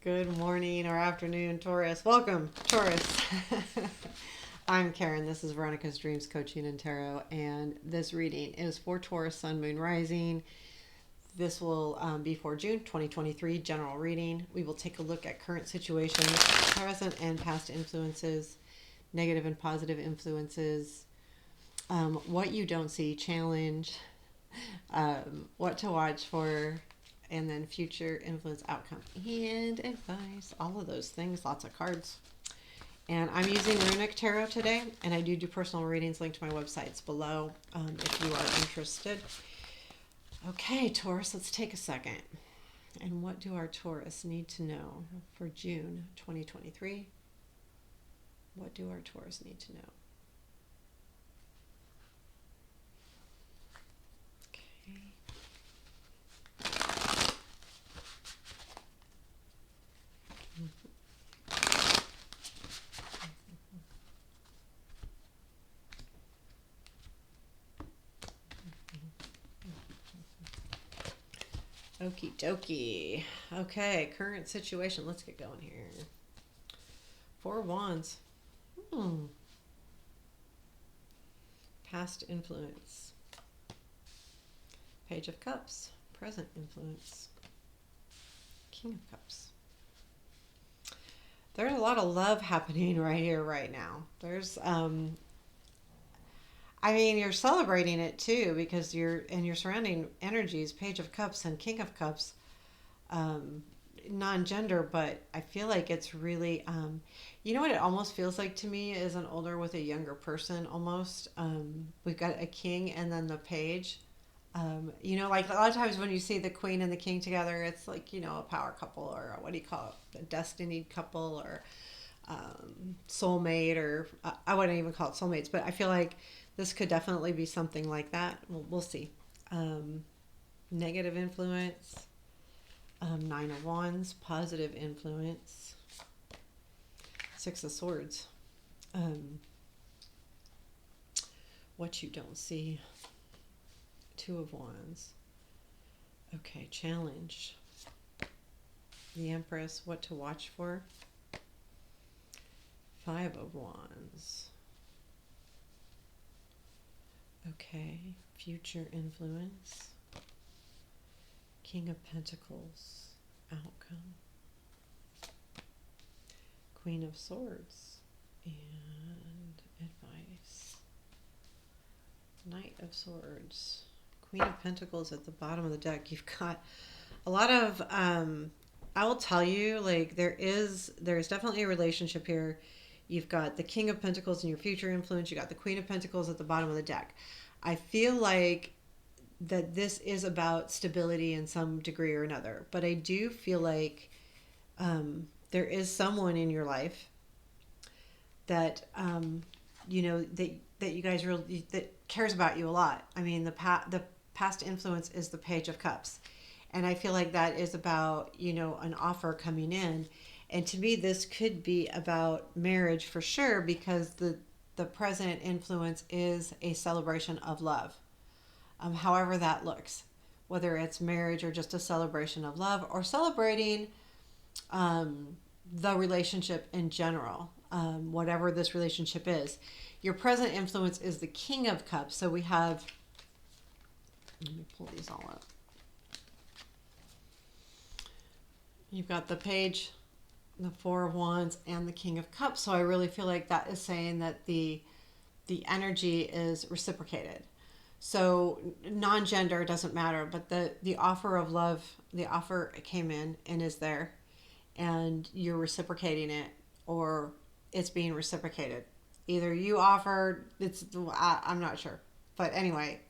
Good morning or afternoon, Taurus. Welcome, Taurus. I'm Karen. This is Veronica's Dreams Coaching and Tarot, and this reading is for Taurus, Sun, Moon, Rising. This will be for June 2023, general reading. We will take a look at current situations, present and past influences, negative and positive influences, what you don't see, challenge, what to watch for, and then future influence, outcome, and advice. All of those things, lots of cards. And I'm using Runik Tarot today, and I do personal readings. Link to my websites below if you are interested. Okay, Taurus, let's take a second. And what do our Taurus need to know for June 2023? What do our Taurus need to know? Okie dokie. Okay, current situation. Let's get going here. Four Wands. Past influence. Page of Cups. Present influence. King of Cups. There's a lot of love happening right here, right now. There's, you're celebrating it too because you're in your surrounding energies, Page of Cups and King of Cups, non-gender, but I feel like it's really, you know what it almost feels like to me is an older with a younger person almost. We've got a king and then the page. Like a lot of times when you see the queen and the king together, it's like, a power couple or what do you call it? A destiny couple or soulmate or I wouldn't even call it soulmates, but I feel like this could definitely be something like that. We'll see. Negative influence, Nine of Wands, positive influence, Six of Swords, what you don't see, Two of Wands. Okay, challenge, the Empress, what to watch for, Five of Wands. Okay, future influence, King of Pentacles, outcome, Queen of Swords, and advice, Knight of Swords, Queen of Pentacles at the bottom of the deck. You've got a lot of, I will tell you, like there's definitely a relationship here. You've got the King of Pentacles in your future influence. You got the Queen of Pentacles at the bottom of the deck. I feel like that this is about stability in some degree or another. But I do feel like there is someone in your life that, that you guys really, that cares about you a lot. I mean, the past influence is the Page of Cups. And I feel like that is about, an offer coming in. And to me, this could be about marriage for sure, because the present influence is a celebration of love. However that looks, whether it's marriage or just a celebration of love or celebrating the relationship in general, whatever this relationship is. Your present influence is the King of Cups. So we have, let me pull these all up. You've got the Page, the Four of Wands, and the King of Cups. So I really feel like that is saying that the energy is reciprocated. So non-gender doesn't matter, but the offer of love, the offer came in and is there, and you're reciprocating it, or it's being reciprocated. Either you offered, I'm not sure, but anyway,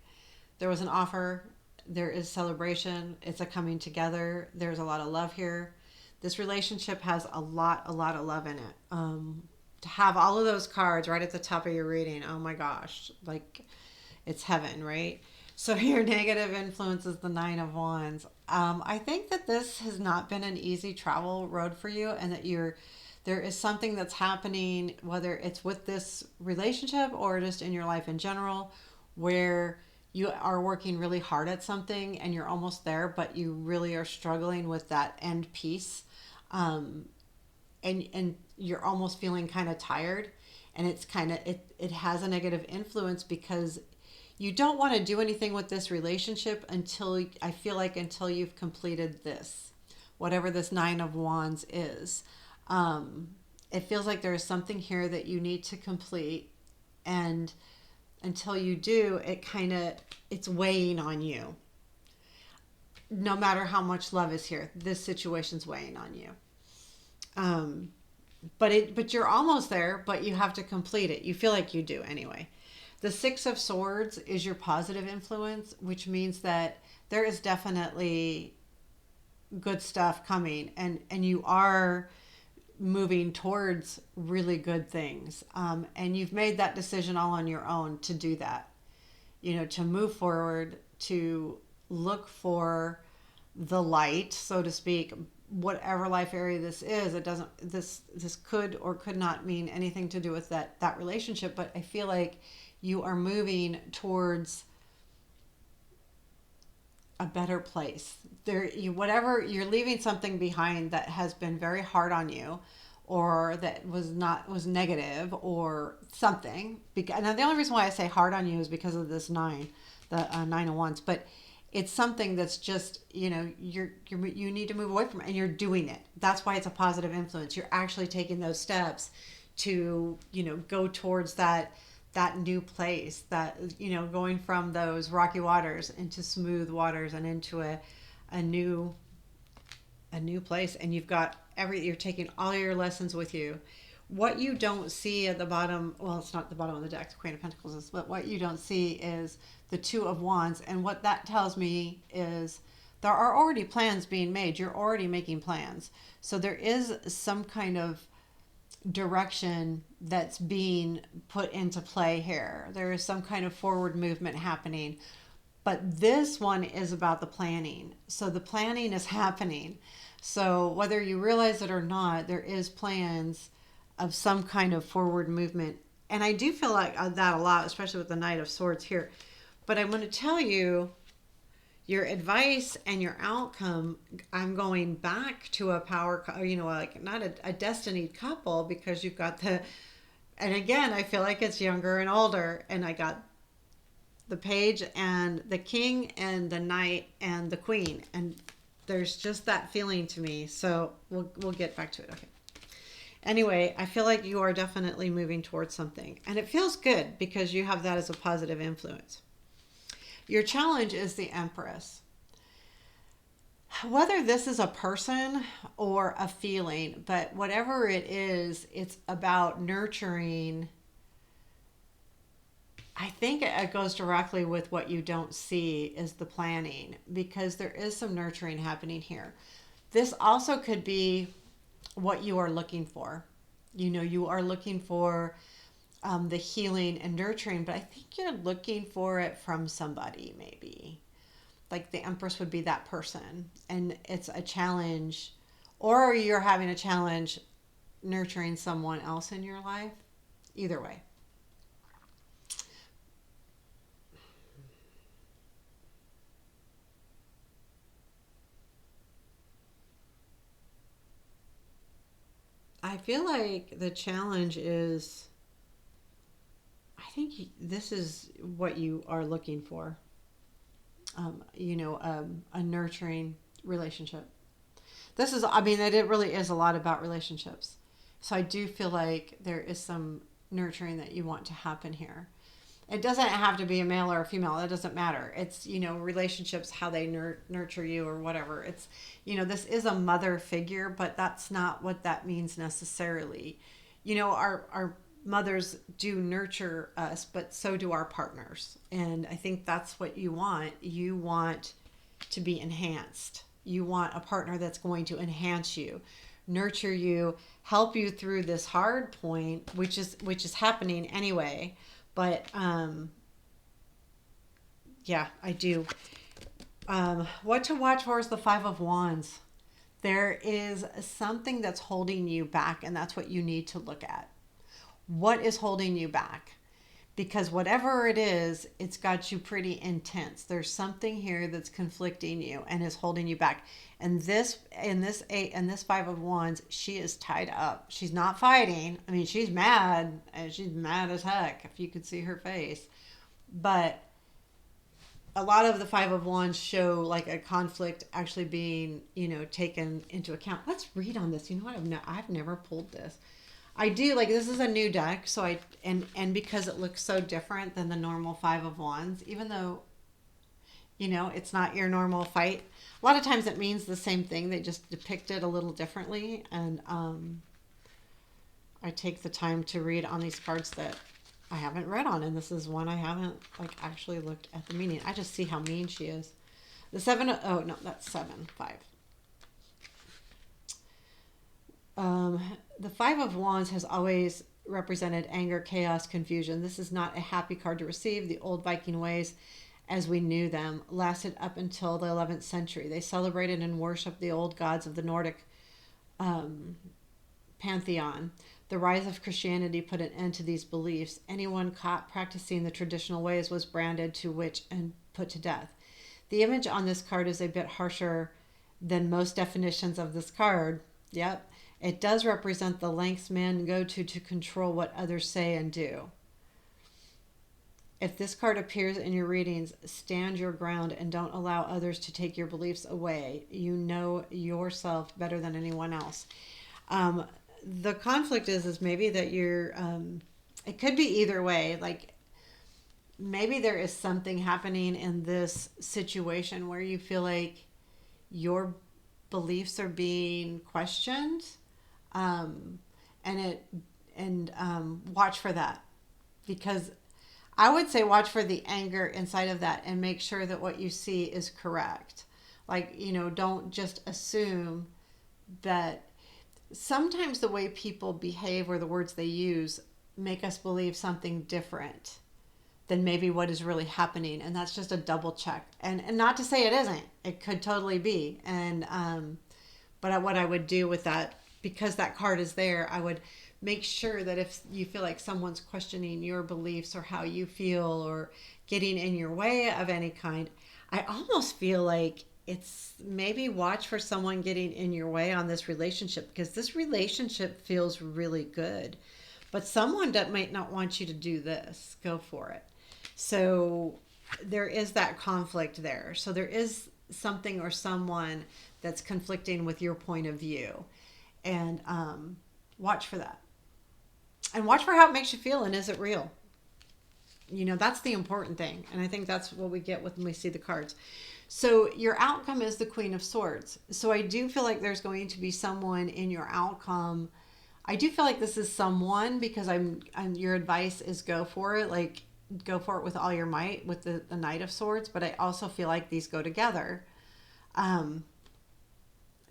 there was an offer. There is celebration. It's a coming together. There's a lot of love here. This relationship has a lot of love in it. To have all of those cards right at the top of your reading, oh my gosh, like it's heaven, right? So your negative influence is the Nine of Wands. I think that this has not been an easy travel road for you, and that there is something that's happening, whether it's with this relationship or just in your life in general, where you are working really hard at something and you're almost there, but you really are struggling with that end piece. And you're almost feeling kind of tired, and it's kind of it has a negative influence because you don't want to do anything with this relationship until, I feel like, until you've completed this, whatever this Nine of Wands is. It feels like there is something here that you need to complete, and until you do, it's weighing on you. No matter how much love is here, this situation's weighing on you. Um, but you're almost there, but you have to complete it. You feel like you do anyway. The Six of Swords is your positive influence, which means that there is definitely good stuff coming, and you are moving towards really good things. And you've made that decision all on your own to do that, to move forward, to look for the light, so to speak. Whatever life area this is, it doesn't, this could or could not mean anything to do with that relationship, but I feel like you are moving towards a better place. Whatever, you're leaving something behind that has been very hard on you, or that was negative or something. And the only reason why I say hard on you is because of this Nine of Wands. But it's something that's just, you need to move away from it, and you're doing it. That's why it's a positive influence. You're actually taking those steps to, go towards that new place, that, going from those rocky waters into smooth waters and into a new place. And you're taking all your lessons with you. What you don't see at the bottom, well, it's not the bottom of the deck, the Queen of Pentacles is, but what you don't see is the Two of Wands. And what that tells me is there are already plans being made. You're already making plans. So there is some kind of direction that's being put into play here. There is some kind of forward movement happening. But this one is about the planning. So the planning is happening. So whether you realize it or not, there is plans of some kind of forward movement. And I do feel like that a lot, especially with the Knight of Swords here. But I'm going to tell you, your advice and your outcome, I'm going back to a power, like not a destined couple, because you've got and again, I feel like it's younger and older. And I got the Page and the King and the Knight and the Queen. And there's just that feeling to me. So we'll get back to it. Okay. Anyway, I feel like you are definitely moving towards something. And it feels good because you have that as a positive influence. Your challenge is the Empress. Whether this is a person or a feeling, but whatever it is, it's about nurturing. I think it goes directly with what you don't see is the planning, because there is some nurturing happening here. This also could be what you are looking for. You are looking for the healing and nurturing, but I think you're looking for it from somebody, maybe. Like the Empress would be that person, and it's a challenge, or you're having a challenge nurturing someone else in your life. Either way. I feel like the challenge is, I think this is what you are looking for. A nurturing relationship. It really is a lot about relationships. So I do feel like there is some nurturing that you want to happen here. It doesn't have to be a male or a female. That doesn't matter. It's, relationships, how they nurture you or whatever. It's, this is a mother figure, but that's not what that means necessarily. Our mothers do nurture us, but so do our partners. And I think that's what you want. You want to be enhanced. You want a partner that's going to enhance you, nurture you, help you through this hard point, which is happening anyway. But yeah, I do. What to watch for is the Five of Wands. There is something that's holding you back, and that's what you need to look at. What is holding you back? because whatever it is, it's got you pretty intense. There's something here that's conflicting you and is holding you back. And this in this eight and this five of wands, she is tied up. She's not fighting. I mean, she's mad, and she's mad as heck if you could see her face. But a lot of the five of wands show like a conflict actually being, taken into account. Let's read on this. You know what? I've never pulled this. I do, like, this is a new deck, so and because it looks so different than the normal five of wands, even though it's not your normal fight. A lot of times it means the same thing. They just depict it a little differently, and I take the time to read on these cards that I haven't read on, and this is one I haven't like actually looked at the meaning. I just see how mean she is. The seven. Oh no, that's 7-5. The five of wands has always represented anger, chaos, confusion. This is not a happy card to receive. The old Viking ways, as we knew them, lasted up until the 11th century. They celebrated and worshipped the old gods of the Nordic pantheon. The rise of Christianity put an end to these beliefs. Anyone caught practicing the traditional ways was branded to witch and put to death. The image on this card is a bit harsher than most definitions of this card. Yep. It does represent the lengths men go to control what others say and do. If this card appears in your readings, stand your ground and don't allow others to take your beliefs away. You know yourself better than anyone else. The conflict is maybe that you're, it could be either way. Like, maybe there is something happening in this situation where you feel like your beliefs are being questioned, and watch for that, because I would say watch for the anger inside of that and make sure that what you see is correct. Like, don't just assume that. Sometimes the way people behave or the words they use make us believe something different than maybe what is really happening, and that's just a double check. And not to say it isn't. It could totally be. And but what I would do with that, because that card is there, I would make sure that if you feel like someone's questioning your beliefs or how you feel or getting in your way of any kind, I almost feel like it's maybe watch for someone getting in your way on this relationship, because this relationship feels really good, but someone that might not want you to do this. Go for it. So there is that conflict there. So there is something or someone that's conflicting with your point of view, and watch for that, and watch for how it makes you feel, and is it real? That's the important thing, and I think that's what we get when we see the cards. So your outcome is the Queen of Swords. So I do feel like there's going to be someone in your outcome. I do feel like this is someone, because I'm your advice is go for it. Like, go for it with all your might with the Knight of Swords. But I also feel like these go together.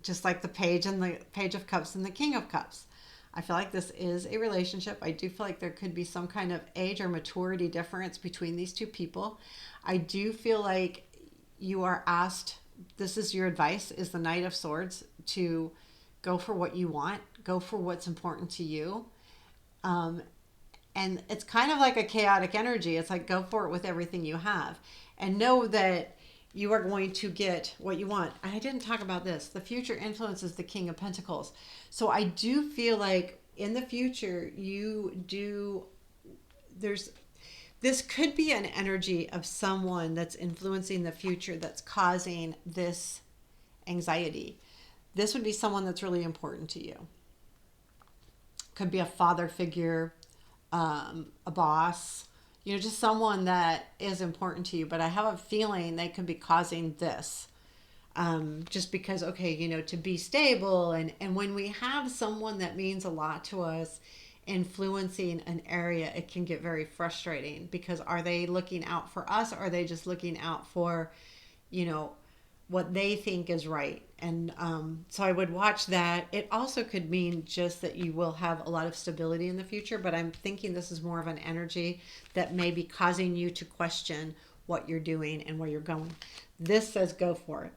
Just like the Page and the Page of Cups and the King of Cups. I feel like this is a relationship. I do feel like there could be some kind of age or maturity difference between these two people. I do feel like you are asked, this is your advice, is the Knight of Swords, to go for what you want, go for what's important to you. And it's kind of like a chaotic energy. It's like, go for it with everything you have, and know that you are going to get what you want. And I didn't talk about this. The future influences the King of Pentacles. So I do feel like in the future, this could be an energy of someone that's influencing the future that's causing this anxiety. This would be someone that's really important to you. Could be a father figure, a boss, just someone that is important to you. But I have a feeling they could be causing this. Just because, to be stable. And when we have someone that means a lot to us influencing an area, it can get very frustrating, because are they looking out for us, or are they just looking out for what they think is right? And so I would watch that. It also could mean just that you will have a lot of stability in the future, but I'm thinking this is more of an energy that may be causing you to question what you're doing and where you're going. This says go for it.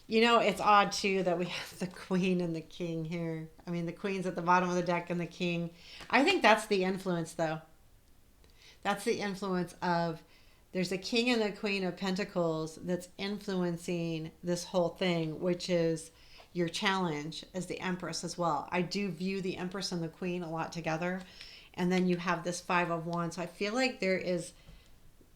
It's odd too that we have the Queen and the King here. I mean, the Queen's at the bottom of the deck and the King. I think that's the influence, though. That's the influence of, there's a king and a queen of pentacles that's influencing this whole thing, which is your challenge as the empress as well. I do view the empress and the queen a lot together. And then you have this five of wands. So I feel like there is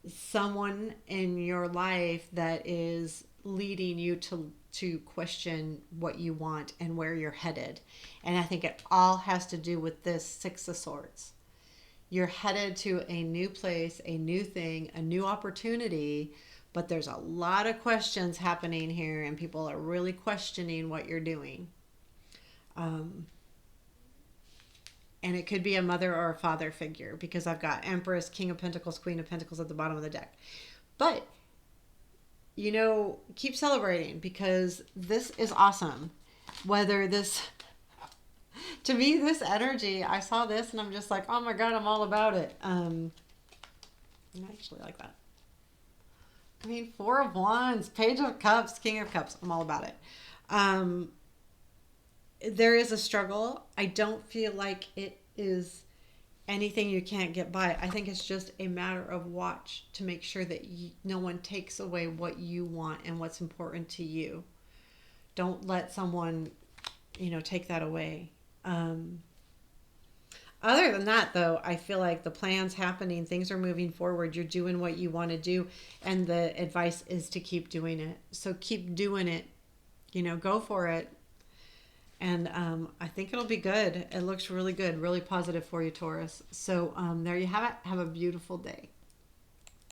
someone in your life that is leading you to question what you want and where you're headed. And I think it all has to do with this six of swords. You're headed to a new place, a new thing, a new opportunity, but there's a lot of questions happening here, and people are really questioning what you're doing. Um, and it could be a mother or a father figure, because I've got Empress, King of Pentacles, Queen of Pentacles at the bottom of the deck. But, keep celebrating, because this is awesome. Whether this, to me, this energy, I saw this and I'm just like, oh my God, I'm all about it. I actually like that. I mean, Four of Wands, Page of Cups, King of Cups. I'm all about it. There is a struggle. I don't feel like it is anything you can't get by. I think it's just a matter of watch to make sure that no one takes away what you want and what's important to you. Don't let someone, take that away. Other than that, though, I feel like the plan's happening, things are moving forward, you're doing what you want to do, and the advice is to keep doing it. So keep doing it, go for it. And I think it'll be good. It looks really good, really positive for you, Taurus. So there you have it. Have a beautiful day.